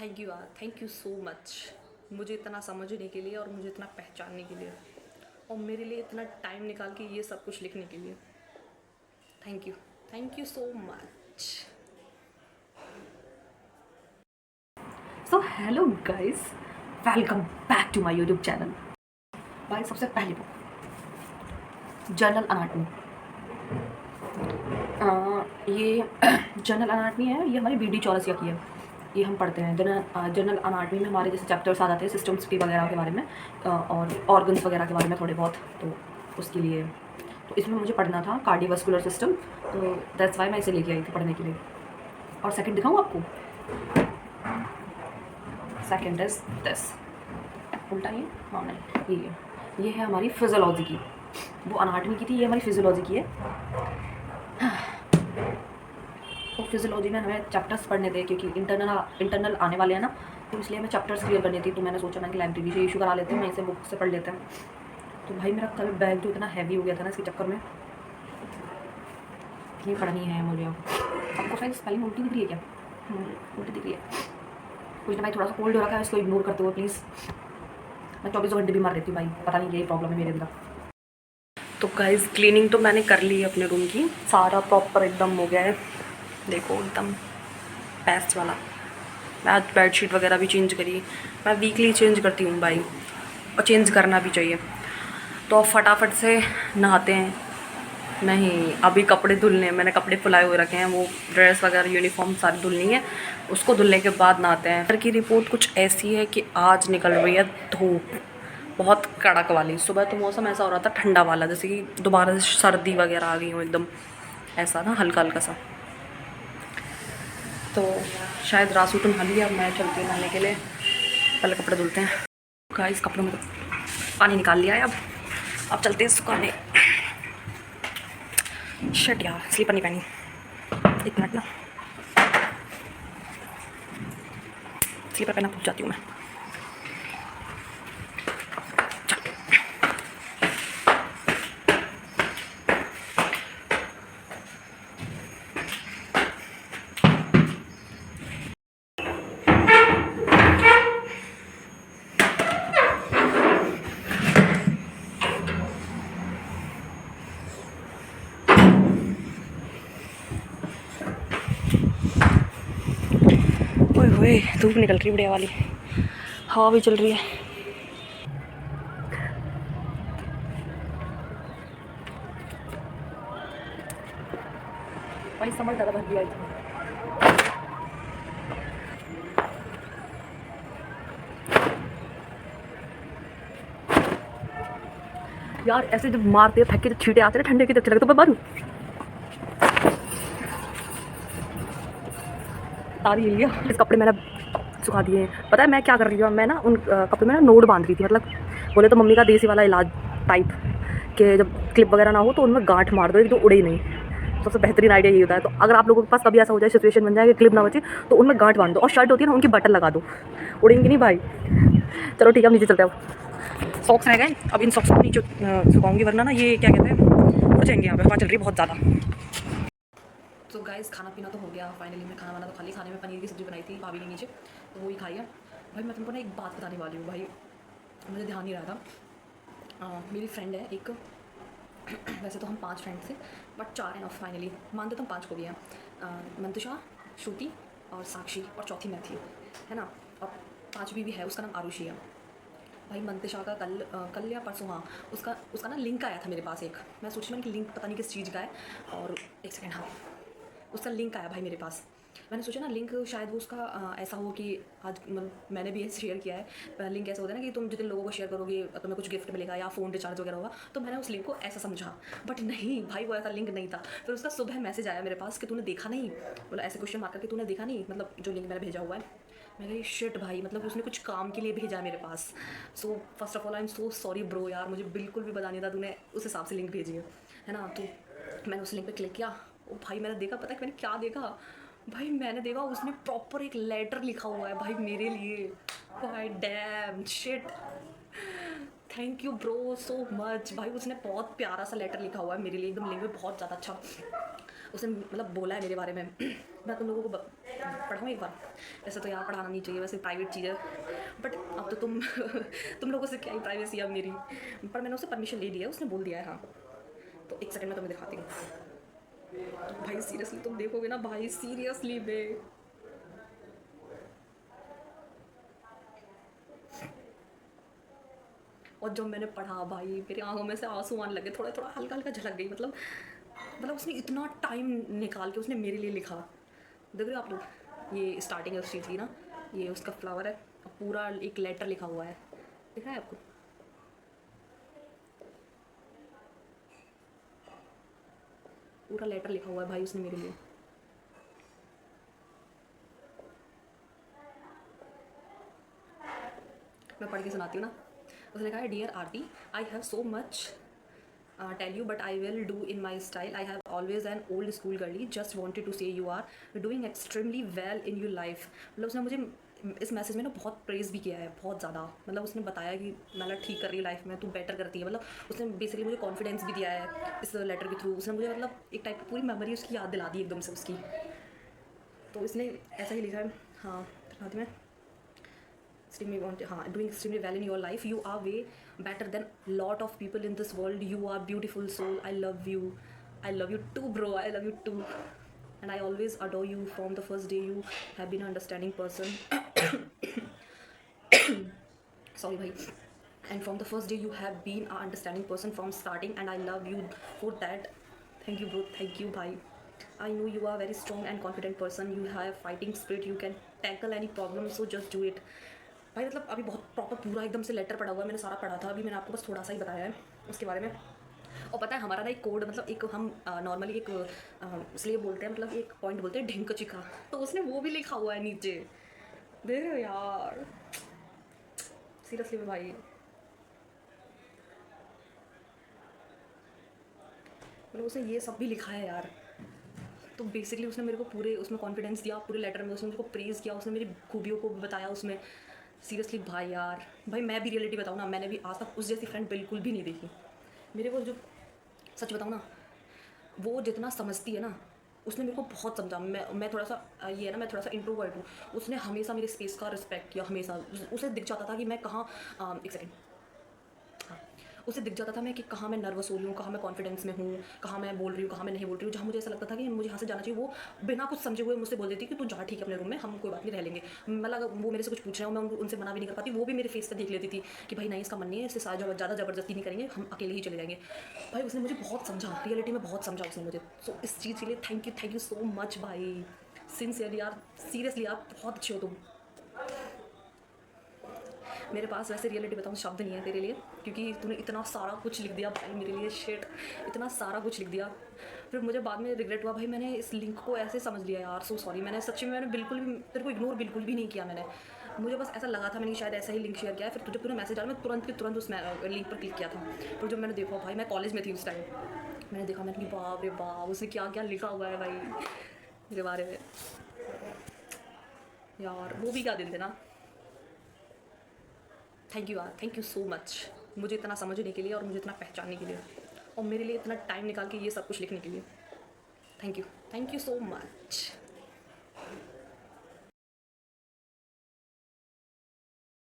Thank you यार, thank you so much मुझे इतना समझने के लिए और मुझे इतना पहचानने के लिए और मेरे लिए इतना टाइम निकाल के ये सब कुछ लिखने के लिए। Thank you so much. So hello guys, welcome back to my YouTube channel. भाई सबसे पहली बुक जनरल अनाटमी। ये जनरल अनाटमी है, ये हमारी BD चौरसिया की है। ये हम पढ़ते हैं जनरल अनाटमी में हमारे जैसे चैप्टर्स आ जाते हैं सिस्टम्स की वगैरह के बारे में और ऑर्गन्स वगैरह के बारे में थोड़े बहुत। तो उसके लिए तो इसमें मुझे पढ़ना था कार्डियोवास्कुलर सिस्टम, तो दैट्स वाई मैं इसे लेके आई थी पढ़ने के लिए। और सेकंड दिखाऊँ आपको? सेकंड इज दिस, उल्टा ही हाँ नहीं, ये है हमारी फिजियोलॉजी की। वो अनाटमी की थी, ये हमारी फिजियोलॉजी की है। तो फिजियोलॉजी में हमें चैप्टर्स पढ़ने थे क्योंकि इंटरनल आने वाले हैं ना, तो इसलिए हमें चैप्टर्स क्लियर करनी थी। तो मैंने सोचा मैं कि लाइब्रेरी से इशू करा लेते हैं, वहीं से बुक से पढ़ लेते हैं। तो भाई मेरा कल बैग तो इतना हैवी हो गया था ना इसके चक्कर में। ये पढ़नी है मुझे। आपको शायद स्पेलिंग उल्टी दिख रही है क्या? उल्टी दिख रही है कुछ ना भाई, थोड़ा सा कोल्ड हो रखा है, इसको इग्नोर करते हुए प्लीज़। मैं 24 घंटे बीमार रहती हूँ भाई, पता नहीं यही प्रॉब्लम है मेरे अंदर। तो गाइस क्लीनिंग तो मैंने कर ली है अपने रूम की, सारा प्रॉपर एकदम हो गया है। देखो एकदम बेस्ट वाला। मैं आज बेडशीट वगैरह भी चेंज करी। मैं वीकली चेंज करती हूँ भाई, और चेंज करना भी चाहिए। तो अब फटाफट से नहाते हैं। नहीं, अभी कपड़े धुलने हैं, मैंने कपड़े फुलाए हुए रखे हैं, वो ड्रेस वगैरह यूनिफॉर्म सारी धुलनी है। उसको धुलने के बाद नहाते हैं। सर की रिपोर्ट कुछ ऐसी है कि आज निकल रही है धूप बहुत कड़क वाली। सुबह तो मौसम ऐसा हो रहा था ठंडा वाला, जैसे कि दोबारा से सर्दी वगैरह आ गई हो एकदम, ऐसा ना हल्का हल्का सा। तो शायद रासू तो नहा लिया, अब मैं चलती हूँ नहाने के लिए। पहले कपड़े धुलते हैं। गाइस कपड़ों में तो पानी निकाल लिया है, अब चलते हैं सुखाने। शर्ट यार, स्लीपर नहीं पहनी, एक मिनट ना, स्लीपर पहना भूल जाती हूँ मैं। ओए होए, धूप निकल रही बढ़िया वाली, हवा भी चल रही है। बड़ी समझ ज़्यादा भर दिया यार। ऐसे जब मारते थक के जब छींटे आते हैं ठंडे की, तो अच्छा लगता है। बारू तारी लिया, इस कपड़े मैंने सुखा दिए हैं। पता है मैं क्या कर रही हूँ? मैं ना उन कपड़े में ना नोट बांध रही थी, मतलब बोले तो मम्मी का देसी वाला इलाज टाइप के, जब क्लिप वगैरह ना हो तो उनमें गांठ मार दो, एक तो उड़े ही नहीं। सबसे बेहतरीन आइडिया यही होता है। तो अगर आप लोगों के पास कभी ऐसा हो जाए, सिचुएशन बन जाए कि क्लिप ना बचे, तो उनमें गांठ बांध दो, और शर्ट होती है ना उनकी बटन लगा दो, उड़ेंगी नहीं भाई। चलो ठीक है, अब नीचे चलते हैं। सॉक्स रह गए, अब इन सॉक्स को नीचे सुखाऊंगी, वरना ना ये क्या कहते हैं उड़ जाएंगे। यहाँ पे हवा चल रही है बहुत ज़्यादा। तो गाइस खाना पीना तो हो गया फाइनली। मैं खाना वाना तो खा ली। खाने में पनीर की सब्ज़ी बनाई थी भाभी ने नीचे, तो वही खाई है। भाई मैं तुमको ना एक बात बताने वाली हूँ भाई, मुझे ध्यान नहीं रहा था। मेरी फ्रेंड है एक, वैसे तो हम 5 फ्रेंड्स थे बट 4 हैं फाइनली, मानते तो हम 5 को भी हैं। मंतुषा, श्रुति और साक्षी, और चौथी मैं थी, है ना। और 5वीं भी है, उसका नाम आरुषि है। भाई मंतुषा का कल या परसों, हाँ, उसका ना लिंक आया था मेरे पास एक। मैं सोची मैंने कि लिंक पता नहीं किस चीज़ का है, और एक सेकेंड, हाँ, उसका लिंक आया भाई मेरे पास। मैंने सोचा ना लिंक शायद वो उसका ऐसा हो कि आज मैंने भी शेयर किया है। लिंक ऐसा होता है ना कि तुम जितने लोगों को शेयर करोगे तुम्हें कुछ गिफ्ट मिलेगा या फ़ोन रिचार्ज वगैरह होगा। तो मैंने उस लिंक को ऐसा समझा, बट नहीं भाई वो ऐसा लिंक नहीं था। फिर उसका सुबह मैसेज आया मेरे पास कि तूने देखा नहीं, मतलब ऐसे क्वेश्चन मार करके, तूने देखा नहीं मतलब जो लिंक मैंने भेजा हुआ है। मैं कही शिट भाई, मतलब उसने कुछ काम के लिए भेजा है मेरे पास। So first of all I am so sorry bro यार, मुझे बिल्कुल भी पता नहीं था तूने उस हिसाब से लिंक भेजी है ना। तो मैंने उस लिंक पे क्लिक किया। ओ भाई मैंने देखा, पता है मैंने क्या देखा भाई? मैंने देखा उसने प्रॉपर एक लेटर लिखा हुआ है भाई मेरे लिए। भाई dam shit, thank you bro so much भाई। उसने बहुत प्यारा सा लेटर लिखा हुआ है मेरे लिए, एकदम लिंक में बहुत ज़्यादा अच्छा। उसने मतलब बोला है मेरे बारे में। मैं तुम लोगों को पढ़ाऊँ एक बार। वैसे तो यार पढ़ाना नहीं चाहिए, वैसे प्राइवेट चीज़ है, बट अब तो तुम तुम लोगों से क्या ही प्राइवेसी है अब मेरी। पर मैंने उसे परमिशन ले लिया है, उसने बोल दिया है हाँ। तो एक सेकंड में तुम्हें दिखाती हूँ। भाई सीरियसली तुम देखोगे ना भाई, सीरियसली में और जब मैंने पढ़ा भाई मेरी आंखों में से आंसू आने लगे, थोड़ा थोड़ा हल्का हल्का झलक गई। मतलब उसने इतना टाइम निकाल के उसने मेरे लिए लिखा। देख रहे हो आप लोग, ये स्टार्टिंग है उस चीज़ की ना, ये उसका फ्लावर है, पूरा एक लेटर लिखा हुआ है, दिख रहा है आपको? पूरा लेटर लिखा हुआ है भाई उसने मेरे लिए। मैं पढ़ के सुनाती हूँ ना। उसने लिखा है, dear Aarti, I have so much tell you, but I will do in my style. I have always an old school girly. Just wanted to say you are doing extremely well in your life. मतलब उसने मुझे इस message में ना बहुत praise भी किया है, बहुत ज़्यादा। मतलब उसने बताया कि मतलब ठीक कर रही है लाइफ में, तू बेटर करती है। मतलब उसने बेसिकली मुझे कॉन्फिडेंस भी दिया है इस लेटर के थ्रू। उसने मुझे मतलब एक टाइप की पूरी मेमोरी उसकी याद दिला दी एकदम से उसकी। तो इसने ऐसा ही लिखा है, हाँ दिखा दी मैं। extremely want doing extremely well in your life. You are way better than lot of people in this world. You are beautiful soul. I love you. I love you too, bro. I love you too. And I always adore you from the first day. You have been an understanding person. Sorry bhai. And from the first day you have been an understanding person from starting, and I love you for that. Thank you bro, thank you bhai. I know you are a very strong and confident person. You have fighting spirit. You can tackle any problem, so just do it. भाई मतलब अभी बहुत proper पूरा एकदम से letter पढ़ा हुआ है, मैंने सारा पढ़ा था, अभी मैंने आपको बस थोड़ा सा ही बताया है उसके बारे में। और पता है हमारा ना एक कोड, मतलब एक हम नॉर्मली एक इसलिए बोलते हैं, मतलब एक पॉइंट बोलते हैं ढिंक चिका, तो उसने वो भी लिखा हुआ है नीचे। देख रहे हो यार, सीरियसली में भाई मतलब उसने ये सब भी लिखा है यार। तो बेसिकली उसने मेरे को पूरे उसमें कॉन्फिडेंस दिया, पूरे लेटर में उसने मेरे को प्रेज़ किया, उसने मेरी खूबियों को बताया उसमें। सीरियसली भाई यार, भाई मैं भी रियलिटी बताऊँ ना, मैंने भी आज तक उस जैसी फ्रेंड बिल्कुल भी नहीं देखी। मेरे को जो सच बताऊँ ना, वो जितना समझती है ना, उसने मेरे को बहुत समझा। मैं थोड़ा सा ये है ना, मैं थोड़ा सा इंट्रोवर्ट हूँ। उसने हमेशा मेरे स्पेस का रिस्पेक्ट किया, हमेशा। उसे दिख जाता था कि मैं कहाँ एक सेकेंड, हाँ, उसे दिख जाता था मैं कि कहाँ मैं नर्वस हो रही हूँ, कहाँ मैं कॉन्फिडेंस में हूँ, कहाँ मैं बोल रही हूँ, कहाँ मैं नहीं बोल रही हूँ। जहाँ मुझे ऐसा लगता था कि मुझे यहाँ से जाना चाहिए, वो बिना कुछ समझे हुए मुझसे बोल देती कि तू जा ठीक है अपने रूम में, हम कोई बात नहीं रह लेंगे। मतलब वो मेरे से कुछ पूछ रहे हो, मैं उनसे मना भी नहीं कर पाती, वो भी मेरे फेस पर देख लेती थी कि भाई नहीं इसका मन नहीं है, इससे ज़्यादा ज़बरदस्ती नहीं करेंगे, हम अकेले ही चले जाएंगे। भाई उसने मुझे बहुत समझा, रियलिटी में बहुत समझा उसने मुझे। सो इस चीज़ के लिए थैंक यू सो मच भाई, सिंसियरली यार, सीरियसली यार, बहुत अच्छे हो तुम। मेरे पास वैसे रियलिटी बताऊँ शब्द नहीं है तेरे लिए, क्योंकि तूने इतना सारा कुछ लिख दिया भाई मेरे लिए, शिट, इतना सारा कुछ लिख दिया। फिर मुझे बाद में रिग्रेट हुआ भाई, मैंने इस लिंक को ऐसे समझ लिया यार, सो सॉरी। मैंने सच्ची में मैंने बिल्कुल भी तेरे को इग्नोर बिल्कुल भी नहीं किया मैंने। मुझे बस ऐसा लगा था, मैंने शायद ऐसा ही लिंक शेयर किया है। फिर तुझे पूरा मैसेज आया, मैं तुरंत के तुरंत उस लिंक पर क्लिक किया था। फिर जब मैंने देखा भाई, मैं कॉलेज में थी उस टाइम, मैंने देखा, मैंने कहा बाप रे बाप, उसने क्या क्या लिखा हुआ है भाई मेरे बारे में। यार वो भी क्या दिन थे ना। थैंक यू यार, थैंक यू सो मच मुझे इतना समझने के लिए और मुझे इतना पहचानने के लिए और मेरे लिए इतना टाइम निकाल के ये सब कुछ लिखने के लिए। Thank you so much.